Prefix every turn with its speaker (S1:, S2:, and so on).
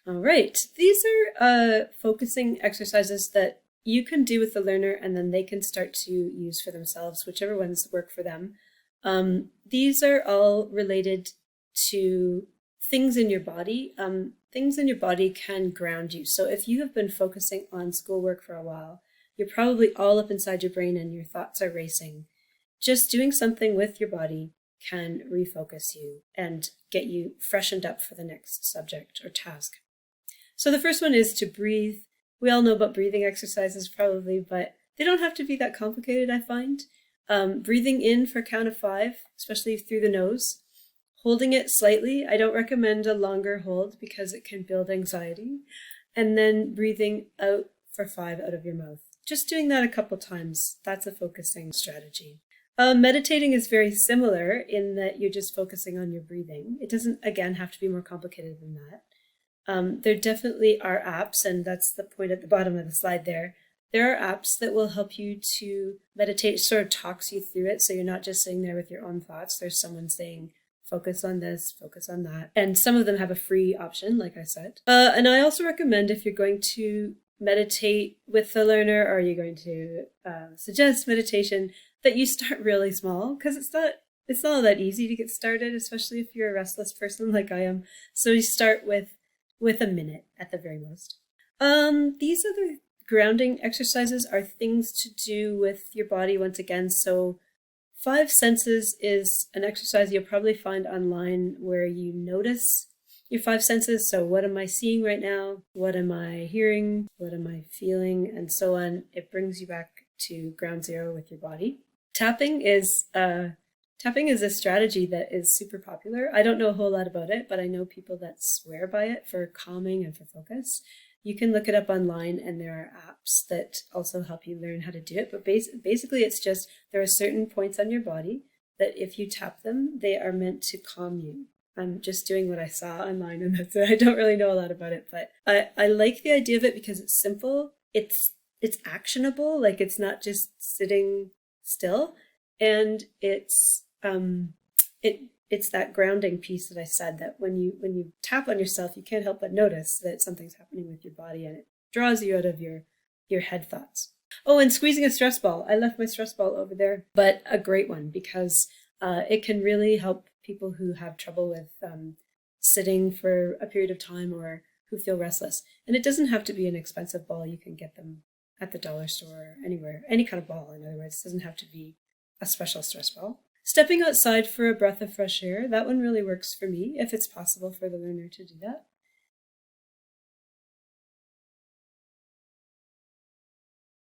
S1: All right, these are focusing exercises that you can do with the learner and then they can start to use for themselves, whichever ones work for them. These are all related to things in your body. Things in your body can ground you. So if you have been focusing on schoolwork for a while, you're probably all up inside your brain and your thoughts are racing. Just doing something with your body can refocus you and get you freshened up for the next subject or task. So the first one is to breathe. We all know about breathing exercises probably, but they don't have to be that complicated, I find. Breathing in for a count of 5, especially through the nose. Holding it slightly. I don't recommend a longer hold because it can build anxiety. And then breathing out for 5 out of your mouth. Just doing that a couple times. That's a focusing strategy. Meditating is very similar in that you're just focusing on your breathing. It doesn't, again, have to be more complicated than that. There definitely are apps, and that's the point at the bottom of the slide there. There are apps that will help you to meditate, it sort of talks you through it, so you're not just sitting there with your own thoughts. There's someone saying, focus on this, focus on that. And some of them have a free option, like I said. And I also recommend if you're going to meditate with the learner or you're going to suggest meditation, that you start really small, because it's not that easy to get started, especially if you're a restless person like I am. So you start with a minute at the very most. These other grounding exercises are things to do with your body once again. So 5 senses is an exercise you'll probably find online where you notice your 5 senses. So what am I seeing right now? What am I hearing? What am I feeling? And so on. It brings you back to ground zero with your body. Tapping is a strategy that is super popular. I don't know a whole lot about it, but I know people that swear by it for calming and for focus. You can look it up online, and there are apps that also help you learn how to do it. But basically, it's just there are certain points on your body that if you tap them, they are meant to calm you. I'm just doing what I saw online, and that's it. I don't really know a lot about it, but I like the idea of it because it's simple. It's actionable. Like, it's not just sitting still, and it's that grounding piece that I said, that when you tap on yourself, you can't help but notice that something's happening with your body, and it draws you out of your head thoughts. Oh, and squeezing a stress ball. I left my stress ball over there, but a great one because it can really help people who have trouble with sitting for a period of time or who feel restless. And it doesn't have to be an expensive ball. You can get them at the dollar store, anywhere, any kind of ball. In other words, it doesn't have to be a special stress ball. Stepping outside for a breath of fresh air, that one really works for me, if it's possible for the learner to do that.